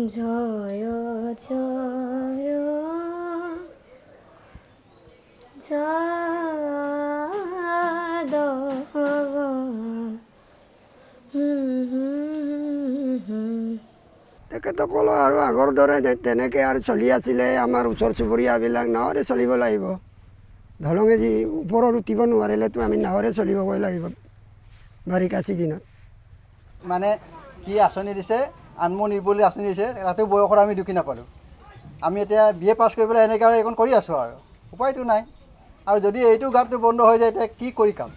জয় জয় যাদৱ তেখেতসকলৰ আৰু আগৰ দৰে তেনেকৈ আৰু চলি আছিলে আমাৰ ওচৰ চুবুৰীয়াবিলাক নাৱৰে চলিব লাগিব ধলঙে যি ওপৰত উঠিব নোৱাৰিলেতো আমি নাৱৰে চলিবগৈ লাগিব বাৰিষা ছিজনত মানে কি আঁচনি দিছে আত্মনিৰ্ভৰশীল আঁচনি দিছে তাতো বয়সত আমি ঢুকি নাপালোঁ আমি এতিয়া BA পাছ কৰি পেলাই এনেকৈ আৰু এইখন কৰি আছোঁ আৰু উপায়তো নাই আৰু যদি এইটো গাঁতটো বন্ধ হৈ যায় এতিয়া কি কৰি কাম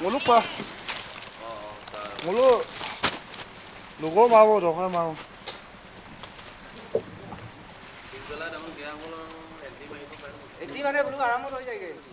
মোলো কোৱা মোলো লগৰ মাৰিব দৰকাৰ মাৰোঁ এটি মানে বোলো আৰামত হৈ যায়গৈ